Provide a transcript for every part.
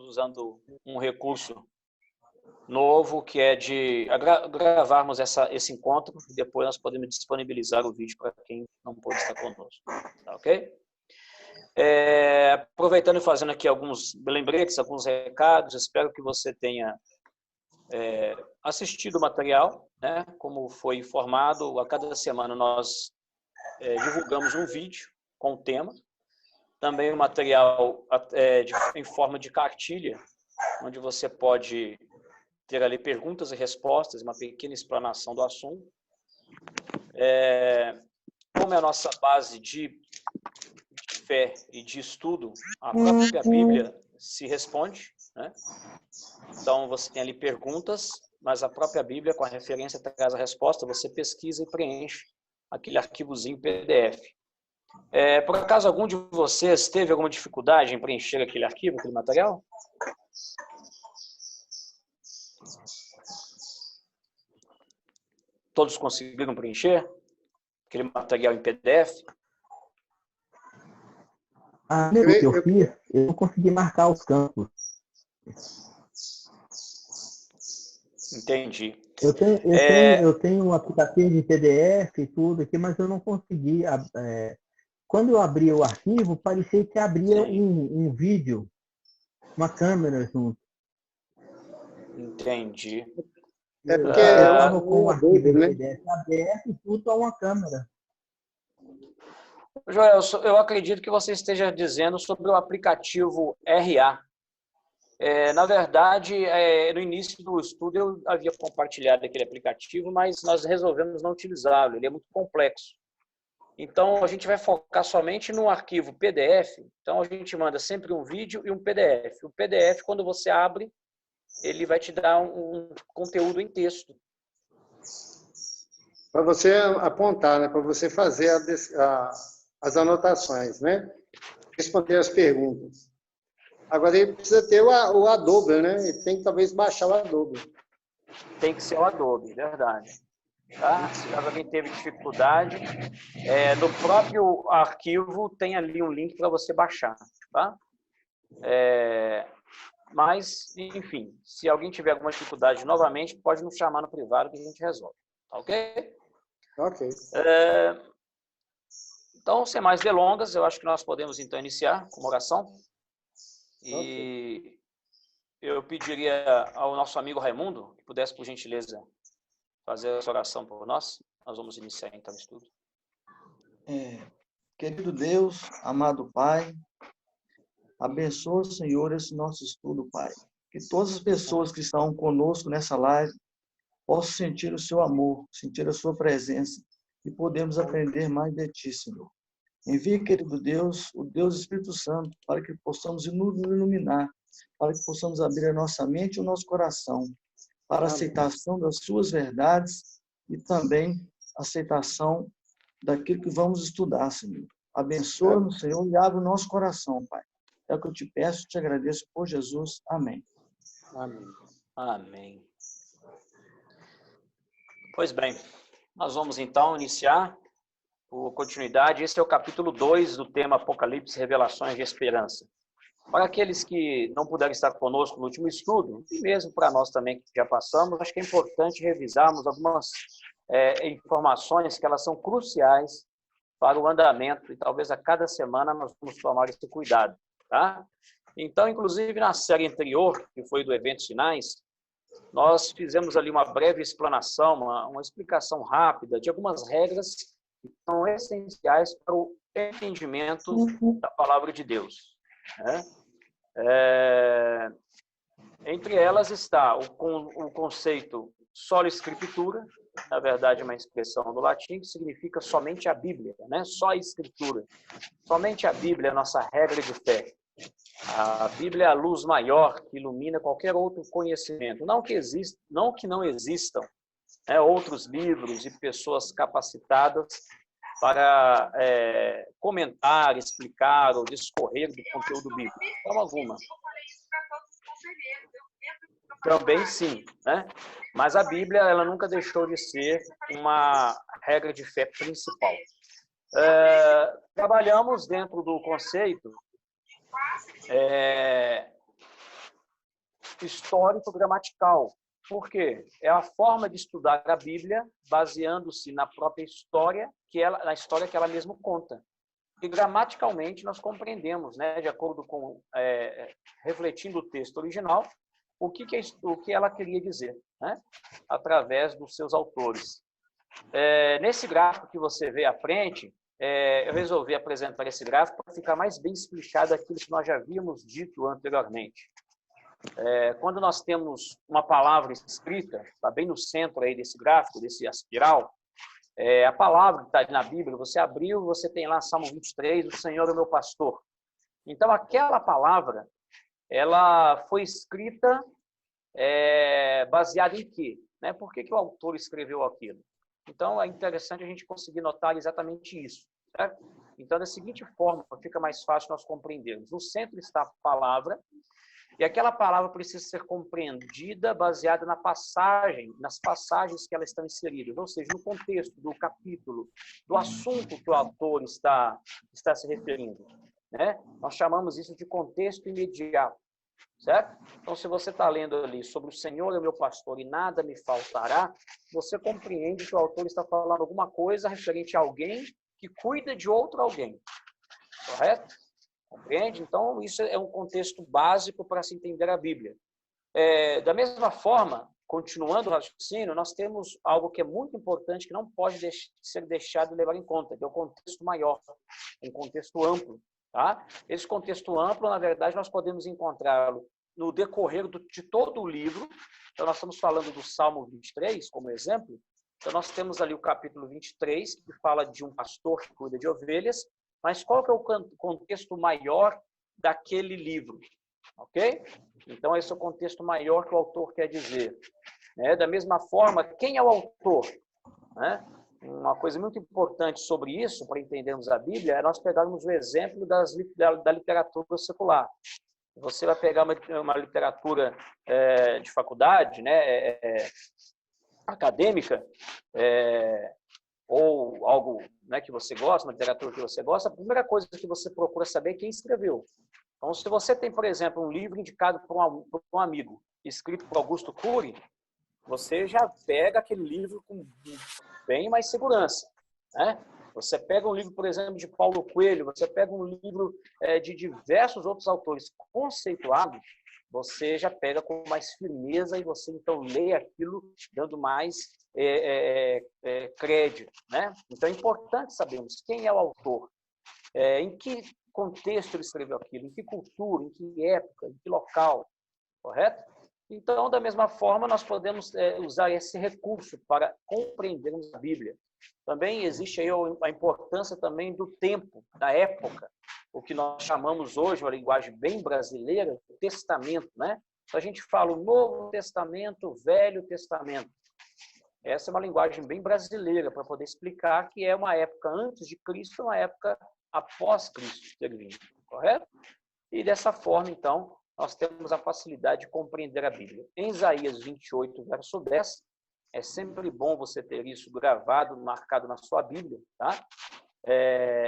usando um recurso novo, que é de gravarmos esse encontro, e depois nós podemos disponibilizar o vídeo para quem não pôde estar conosco. Tá, ok? Aproveitando e fazendo aqui alguns lembretes, alguns recados, espero que você tenha assistido o material, né? Como foi informado, a cada semana nós divulgamos um vídeo com o tema, também um material em forma de cartilha, onde você pode ter ali perguntas e respostas, uma pequena explanação do assunto. Como é a nossa base de fé e de estudo, a própria Bíblia se responde, né? Então, você tem ali perguntas, mas a própria Bíblia, com a referência, traz a resposta, você pesquisa e preenche aquele arquivozinho PDF. Por acaso, algum de vocês teve alguma dificuldade em preencher aquele arquivo, aquele material? Todos conseguiram preencher aquele material em PDF? O que eu fiz, eu não consegui marcar os campos. Entendi. Eu tenho um aplicativo de PDF e tudo aqui, mas eu não consegui. Quando eu abri o arquivo, parecia que abria um vídeo, uma câmera junto. Entendi. Porque eu estava com o arquivo de né? PDF aberto e tudo a uma câmera. Joel, eu acredito que você esteja dizendo sobre o aplicativo RA. Na verdade, no início do estudo eu havia compartilhado aquele aplicativo, mas nós resolvemos não utilizá-lo, ele é muito complexo. Então, a gente vai focar somente no arquivo PDF. Então, a gente manda sempre um vídeo e um PDF. O PDF, quando você abre, ele vai te dar um conteúdo em texto. Para você apontar, né? Para você fazer as anotações, né? Responder as perguntas. Agora, ele precisa ter o Adobe, né? Ele tem que talvez baixar o Adobe. Tem que ser o Adobe, verdade. Tá? Se caso alguém teve dificuldade, no próprio arquivo tem ali um link para você baixar. Tá? Mas, enfim, se alguém tiver alguma dificuldade novamente, pode nos chamar no privado que a gente resolve. Tá, ok? Ok. Então, sem mais delongas, eu acho que nós podemos então iniciar com uma oração. E eu pediria ao nosso amigo Raimundo que pudesse, por gentileza, fazer essa oração por nós. Nós vamos iniciar então o estudo. Querido Deus, amado Pai, abençoa, Senhor, esse nosso estudo, Pai. Que todas as pessoas que estão conosco nessa live possam sentir o seu amor, sentir a sua presença e podemos aprender mais de Ti, Senhor. Envie, querido Deus, o Deus Espírito Santo, para que possamos nos iluminar, para que possamos abrir a nossa mente e o nosso coração para a aceitação das suas verdades e também a aceitação daquilo que vamos estudar, Senhor. Abençoa-nos, Senhor, e abre o nosso coração, Pai. É o que eu te peço e te agradeço por Jesus. Amém. Amém. Amém. Pois bem, nós vamos então iniciar por continuidade. Esse é o capítulo 2 do tema Apocalipse, Revelações de Esperança. Para aqueles que não puderam estar conosco no último estudo, e mesmo para nós também que já passamos, acho que é importante revisarmos algumas informações que elas são cruciais para o andamento, e talvez a cada semana nós vamos tomar esse cuidado. Tá? Então, inclusive na série anterior, que foi do Eventos Finais, nós fizemos ali uma breve explanação, uma explicação rápida de algumas regras que são essenciais para o entendimento da palavra de Deus. Né? Entre elas está o conceito sola escritura, na verdade uma expressão do latim que significa somente a Bíblia, né? Só a Escritura. Somente a Bíblia é a nossa regra de fé. A Bíblia é a luz maior que ilumina qualquer outro conhecimento. Não que não existam outros livros e pessoas capacitadas para comentar, explicar ou discorrer do conteúdo bíblico. De forma alguma. Também sim, né? Mas a Bíblia ela nunca deixou de ser uma regra de fé principal. Trabalhamos dentro do conceito histórico-gramatical. Por quê? É a forma de estudar a Bíblia baseando-se na própria história, na história que ela mesma conta. E gramaticalmente nós compreendemos, né, de acordo com, refletindo o texto original, o que ela queria dizer, né, através dos seus autores. Nesse gráfico que você vê à frente, eu resolvi apresentar esse gráfico para ficar mais bem explicado aquilo que nós já havíamos dito anteriormente. Quando nós temos uma palavra escrita, está bem no centro aí desse gráfico, desse espiral, a palavra que está na Bíblia, você abriu, você tem lá Salmo 23, o Senhor é o meu pastor. Então, aquela palavra, ela foi escrita baseada em quê? Né? Por que o autor escreveu aquilo? Então, é interessante a gente conseguir notar exatamente isso. Certo? Então, da seguinte forma, fica mais fácil nós compreendermos. No centro está a palavra, e aquela palavra precisa ser compreendida baseada nas passagens que elas estão inseridas, ou seja, no contexto do capítulo, do assunto que o autor está se referindo. Né? Nós chamamos isso de contexto imediato. Certo? Então, se você está lendo ali sobre o Senhor é o meu pastor e nada me faltará, você compreende que o autor está falando alguma coisa referente a alguém que cuida de outro alguém. Correto? Compreende? Então, isso é um contexto básico para se entender a Bíblia. Da mesma forma, continuando o raciocínio, nós temos algo que é muito importante, que não pode ser deixado de levar em conta, que é o contexto maior, um contexto amplo. Tá? Esse contexto amplo, na verdade, nós podemos encontrá-lo no decorrer de todo o livro. Então, nós estamos falando do Salmo 23, como exemplo. Então, nós temos ali o capítulo 23, que fala de um pastor que cuida de ovelhas. Mas qual que é o contexto maior daquele livro? Ok? Então, esse é o contexto maior que o autor quer dizer. Da mesma forma, quem é o autor? Uma coisa muito importante sobre isso, para entendermos a Bíblia, é nós pegarmos o exemplo da literatura secular. Você vai pegar uma literatura de faculdade, né, acadêmica, ou algo, né, que você gosta, uma literatura que você gosta, a primeira coisa que você procura saber é quem escreveu. Então, se você tem, por exemplo, um livro indicado por um amigo, escrito por Augusto Cury, você já pega aquele livro com bem mais segurança. Né? Você pega um livro, por exemplo, de Paulo Coelho, você pega um livro de diversos outros autores conceituados, você já pega com mais firmeza e você, então, lê aquilo dando mais crédito. Né? Então, é importante sabermos quem é o autor, em que contexto ele escreveu aquilo, em que cultura, em que época, em que local, correto? Então, da mesma forma, nós podemos usar esse recurso para compreendermos a Bíblia. Também existe aí a importância também do tempo, da época, o que nós chamamos hoje, uma linguagem bem brasileira, o testamento, né? Então, a gente fala o Novo Testamento, o Velho Testamento. Essa é uma linguagem bem brasileira para poder explicar que é uma época antes de Cristo, uma época após Cristo ter vindo, correto? E dessa forma, então, nós temos a facilidade de compreender a Bíblia. Em Isaías 28, verso 10, é sempre bom você ter isso gravado, marcado na sua Bíblia, tá?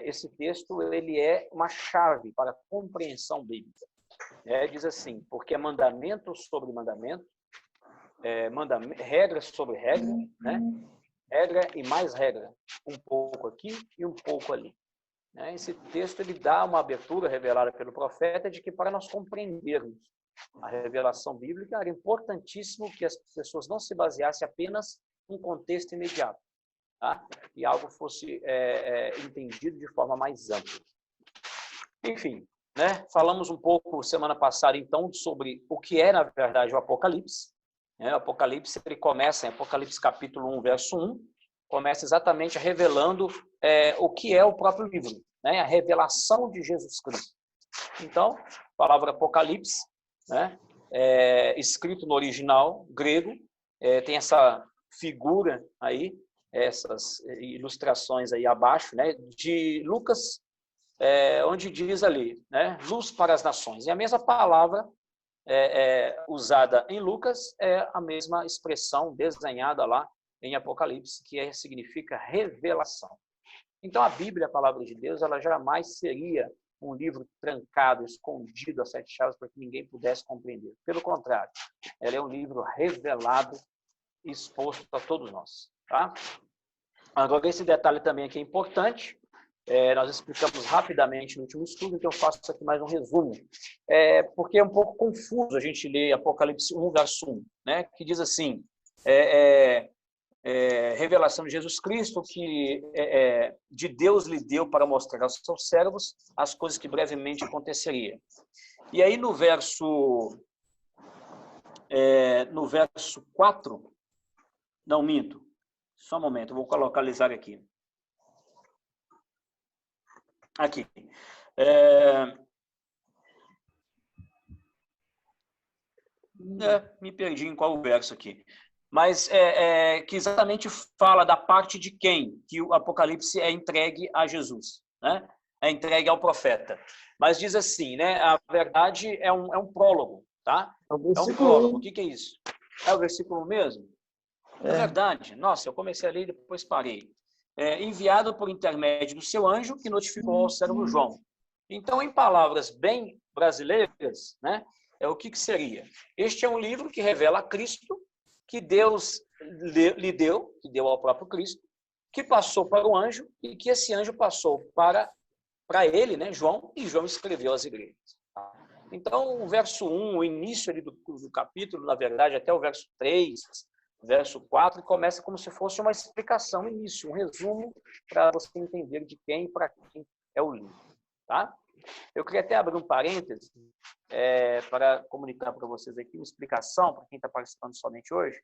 Esse texto, ele é uma chave para a compreensão bíblica. Diz assim, porque é mandamento sobre mandamento, regra sobre regra, né? Regra e mais regra, um pouco aqui e um pouco ali. Esse texto ele dá uma abertura revelada pelo profeta de que para nós compreendermos a revelação bíblica era importantíssimo que as pessoas não se baseassem apenas em um contexto imediato, tá? E algo fosse entendido de forma mais ampla. Enfim, né? Falamos um pouco semana passada então sobre o que é na verdade o Apocalipse. O Apocalipse ele começa em Apocalipse capítulo 1, verso 1, começa exatamente revelando o que é o próprio livro, né? A revelação de Jesus Cristo. Então, a palavra Apocalipse, né? Escrito no original grego, tem essa figura aí, essas ilustrações aí abaixo, né? De Lucas, onde diz ali, né? Luz para as nações. E a mesma palavra usada em Lucas é a mesma expressão desenhada lá em Apocalipse, que significa revelação. Então, a Bíblia, a palavra de Deus, ela jamais seria um livro trancado, escondido a 7 chaves para que ninguém pudesse compreender. Pelo contrário, ela é um livro revelado e exposto a todos nós. Tá? Agora, esse detalhe também aqui é importante. Nós explicamos rapidamente no último estudo, então eu faço aqui mais um resumo. Porque é um pouco confuso a gente ler Apocalipse 1, verso 1, né? Que diz assim, revelação de Jesus Cristo, que de Deus lhe deu para mostrar aos seus servos as coisas que brevemente aconteceriam. E aí no verso 4, não minto, só um momento, eu vou localizar aqui. Aqui. Me perdi em qual verso aqui. Mas que exatamente fala da parte de quem que o Apocalipse é entregue a Jesus, né? É entregue ao profeta. Mas diz assim, né? A verdade é um prólogo, tá? É um prólogo. O que é isso? É o versículo mesmo? É verdade. Nossa, eu comecei a ler e depois parei. Enviado por intermédio do seu anjo que notificou ao servo João. Então, em palavras bem brasileiras, né? O que seria? Este é um livro que revela a Cristo, que Deus lhe deu, que deu ao próprio Cristo, que passou para o anjo e que esse anjo passou para ele, né, João, e João escreveu às igrejas. Então, o verso 1, o início ali do capítulo, na verdade, até o verso 3, verso 4, começa como se fosse uma explicação, um início, um resumo para você entender de quem e para quem é o livro. Tá? Eu queria até abrir um parêntese para comunicar para vocês aqui uma explicação, para quem está participando somente hoje,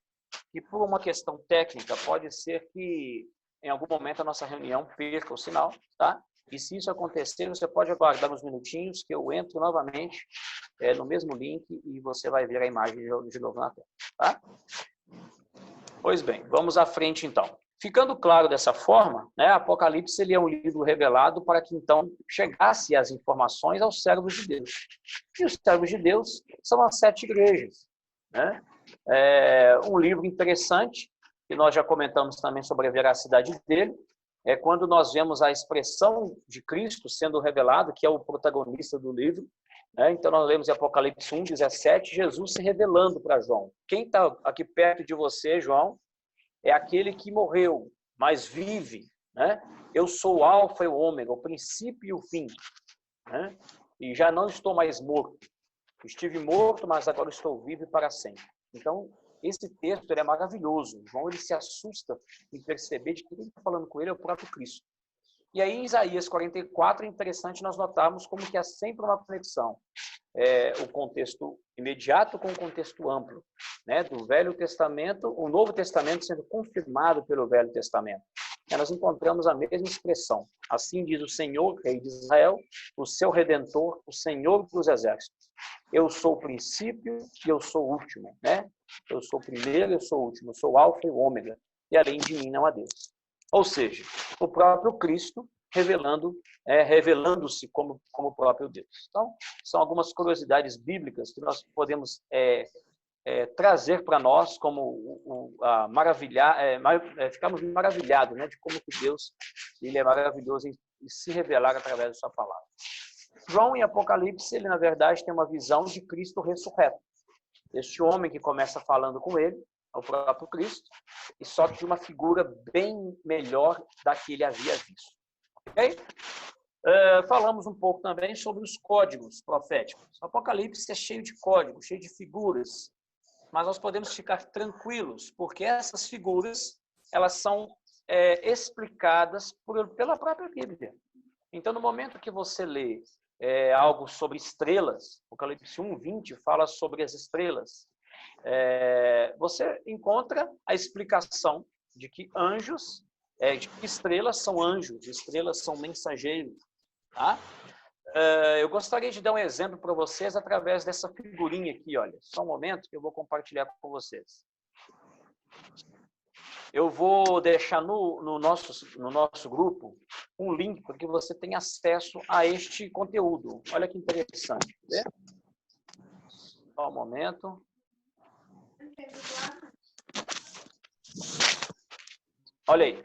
que por uma questão técnica pode ser que em algum momento a nossa reunião perca o sinal, tá? E se isso acontecer, você pode aguardar uns minutinhos que eu entro novamente no mesmo link e você vai ver a imagem de novo na tela, tá? Pois bem, vamos à frente então. Ficando claro dessa forma, né, Apocalipse ele é um livro revelado para que então chegasse as informações aos servos de Deus. E os servos de Deus são as 7 igrejas. Né? Um livro interessante, que nós já comentamos também sobre a veracidade dele, é quando nós vemos a expressão de Cristo sendo revelado, que é o protagonista do livro. Né? Então nós lemos em Apocalipse 1, 17, Jesus se revelando para João. Quem está aqui perto de você, João, é aquele que morreu, mas vive. Né? Eu sou o alfa e o ômega, o princípio e o fim. Né? E já não estou mais morto. Estive morto, mas agora estou vivo para sempre. Então, esse texto ele é maravilhoso. João ele se assusta em perceber de que quem está falando com ele é o próprio Cristo. E aí, em Isaías 44, é interessante nós notarmos como que há sempre uma conexão. O contexto imediato com o contexto amplo, né? Do Velho Testamento, o Novo Testamento sendo confirmado pelo Velho Testamento. Nós encontramos a mesma expressão. Assim diz o Senhor, Rei de Israel, o seu Redentor, o Senhor dos Exércitos. Eu sou o princípio e eu sou o último. Né? Eu sou o primeiro e eu sou o último. Eu sou o alfa e o ômega. E além de mim não há Deus. Ou seja, o próprio Cristo revelando-se como o próprio Deus. Então, são algumas curiosidades bíblicas que nós podemos trazer para nós como ficamos maravilhados, né, de como que Deus ele é maravilhoso em se revelar através da sua palavra. João, em Apocalipse, ele, na verdade, tem uma visão de Cristo ressurreto. Este homem que começa falando com ele, é o próprio Cristo, e só que de uma figura bem melhor da que ele havia visto. Okay? Falamos um pouco também sobre os códigos proféticos. O Apocalipse é cheio de códigos, cheio de figuras, mas nós podemos ficar tranquilos, porque essas figuras elas são explicadas pela própria Bíblia. Então, no momento que você lê algo sobre estrelas, Apocalipse 1:20 fala sobre as estrelas, você encontra a explicação de que anjos, de que estrelas são anjos, estrelas são mensageiros. Tá? Eu gostaria de dar um exemplo para vocês através dessa figurinha aqui, olha. Só um momento que eu vou compartilhar com vocês. Eu vou deixar no nosso grupo um link para que você tenha acesso a este conteúdo. Olha que interessante. Vê? Só um momento. Olha aí.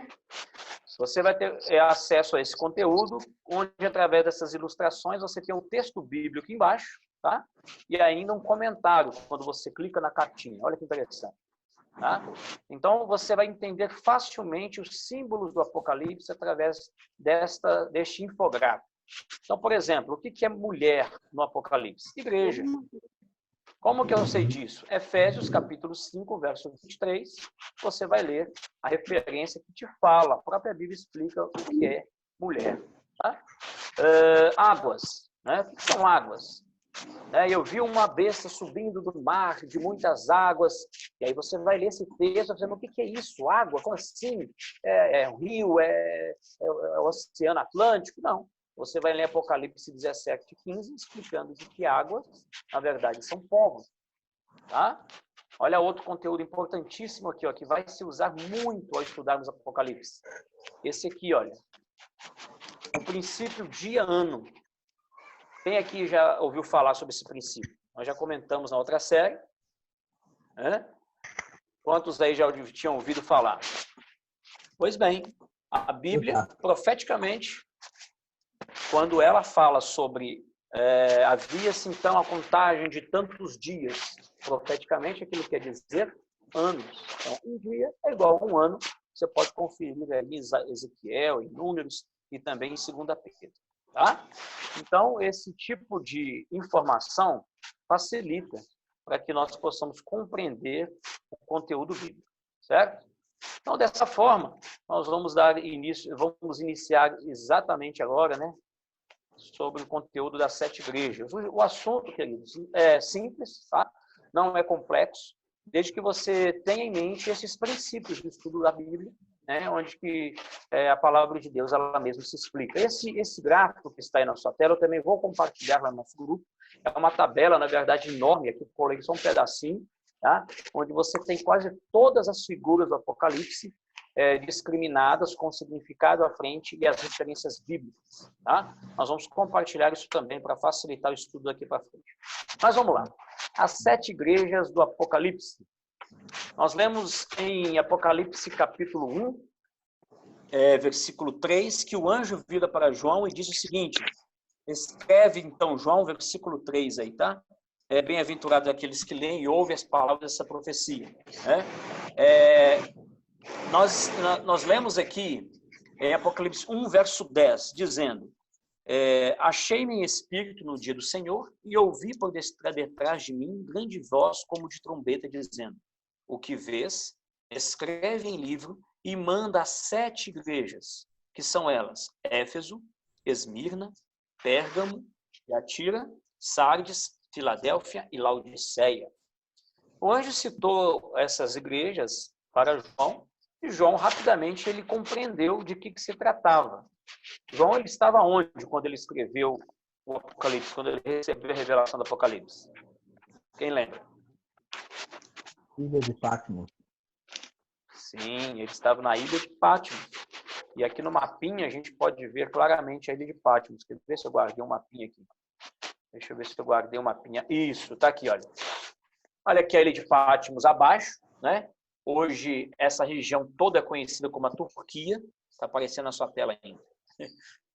Você vai ter acesso a esse conteúdo, onde, através dessas ilustrações, você tem um texto bíblico embaixo, tá? E ainda um comentário, quando você clica na cartinha. Olha que interessante. Tá? Então, você vai entender facilmente os símbolos do Apocalipse através deste infográfico. Então, por exemplo, o que é mulher no Apocalipse? Igreja. Como que eu sei disso? Efésios, capítulo 5, verso 23, você vai ler a referência que te fala. A própria Bíblia explica o que é mulher. Tá? Águas. Né? O que são águas? Eu vi uma besta subindo do mar de muitas águas. E aí você vai ler esse texto dizendo, o que é isso? Água? Como assim? É um rio? É o Oceano Atlântico? Não. Você vai ler Apocalipse 17:15, explicando de que águas, na verdade, são povos. Tá? Olha outro conteúdo importantíssimo aqui, ó, que vai se usar muito ao estudarmos Apocalipse. Esse aqui, olha. O princípio dia-ano. Quem aqui já ouviu falar sobre esse princípio? Nós já comentamos na outra série. Né? Quantos aí já tinham ouvido falar? Pois bem, a Bíblia, profeticamente, quando ela fala sobre havia-se então a contagem de tantos dias, profeticamente aquilo quer dizer anos. Então, um dia é igual a um ano. Você pode conferir em Ezequiel, em Números e também em 2 Pedro. Tá? Então, esse tipo de informação facilita para que nós possamos compreender o conteúdo bíblico, certo? Então, dessa forma, nós vamos iniciar exatamente agora, né, sobre o conteúdo das 7 igrejas. O assunto, queridos, é simples, tá? Não é complexo, desde que você tenha em mente esses princípios do estudo da Bíblia, né, onde que a palavra de Deus ela mesma se explica. Esse gráfico que está aí na sua tela, eu também vou compartilhar lá no nosso grupo. É uma tabela, na verdade, enorme, aqui eu colei só um pedacinho, tá? Onde você tem quase todas as figuras do Apocalipse discriminadas com significado à frente e as referências bíblicas. Tá? Nós vamos compartilhar isso também para facilitar o estudo daqui para frente. Mas vamos lá. As 7 igrejas do Apocalipse. Nós lemos em Apocalipse capítulo 1, versículo 3, que o anjo vira para João e diz o seguinte, escreve então João, versículo 3 aí, tá? Bem-aventurado aqueles que leem e ouvem as palavras dessa profecia. Nós lemos aqui em Apocalipse 1, verso 10, dizendo, achei-me em espírito no dia do Senhor e ouvi por detrás de mim grande voz como de trombeta, dizendo, o que vês, escreve em livro e manda às 7 igrejas, que são elas, Éfeso, Esmirna, Pérgamo, Tiatira, Sardes, Filadélfia e Laodiceia. O anjo citou essas igrejas para João, e João rapidamente ele compreendeu de que se tratava. João ele estava onde quando ele escreveu o Apocalipse, quando ele recebeu a revelação do Apocalipse? Quem lembra? Ilha de Patmos. Sim, ele estava na ilha de Patmos. E aqui no mapinha a gente pode ver claramente a ilha de Patmos. Quer ver se eu guardei um mapinha aqui? Deixa eu ver se eu guardei um mapinha. Isso, tá aqui, olha. Olha aqui a ilha de Patmos abaixo, né? Hoje essa região toda é conhecida como a Turquia. Está aparecendo na sua tela ainda.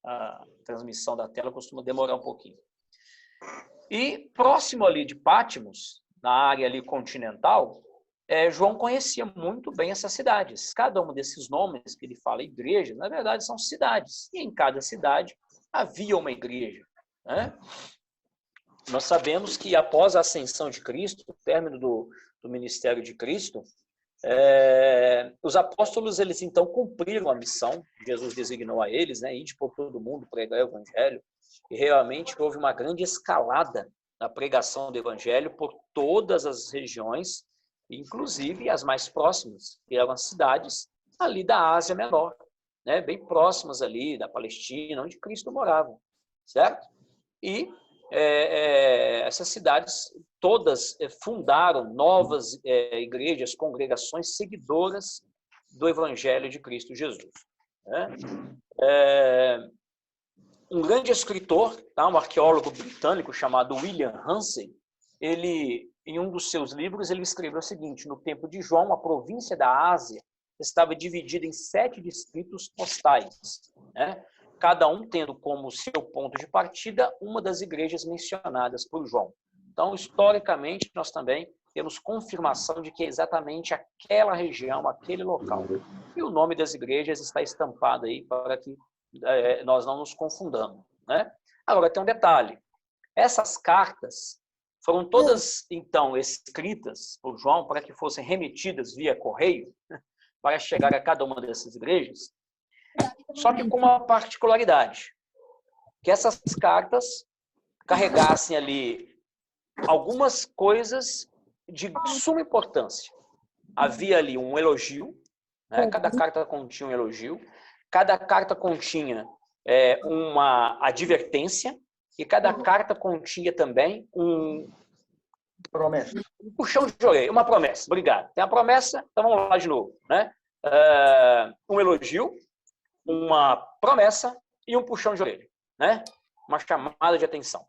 A transmissão da tela costuma demorar um pouquinho. E próximo ali de Patmos, na área ali continental, João conhecia muito bem essas cidades. Cada um desses nomes que ele fala igreja, na verdade são cidades. E em cada cidade havia uma igreja. Né? Nós sabemos que após a ascensão de Cristo, o término do ministério de Cristo, os apóstolos, eles então cumpriram a missão que Jesus designou a eles, né? Ir por todo mundo, pregar o evangelho. E realmente houve uma grande escalada na pregação do evangelho por todas as regiões, inclusive as mais próximas, que eram as cidades ali da Ásia Menor, né? Bem próximas ali da Palestina, onde Cristo morava, certo? E essas cidades todas fundaram novas igrejas, congregações seguidoras do Evangelho de Cristo Jesus. Né? Um grande escritor, tá? Um arqueólogo britânico chamado William Hansey, ele, em um dos seus livros, ele escreveu o seguinte, no tempo de João, a província da Ásia estava dividida em 7 distritos postais, né? Cada um tendo como seu ponto de partida uma das igrejas mencionadas por João. Então, historicamente, nós também temos confirmação de que é exatamente aquela região, aquele local. E o nome das igrejas está estampado aí para que nós não nos confundamos, né? Agora, tem um detalhe. Essas cartas foram todas, então, escritas por João para que fossem remetidas via correio para chegar a cada uma dessas igrejas, só que com uma particularidade, que essas cartas carregassem ali algumas coisas de suma importância. Havia ali um elogio, né? Cada carta continha um elogio, cada carta continha uma advertência, e cada carta continha também Promessa. um puxão de orelha, uma promessa. Obrigado. Tem a promessa, então vamos lá de novo, né? Um elogio, uma promessa e um puxão de orelha, né? Uma chamada de atenção.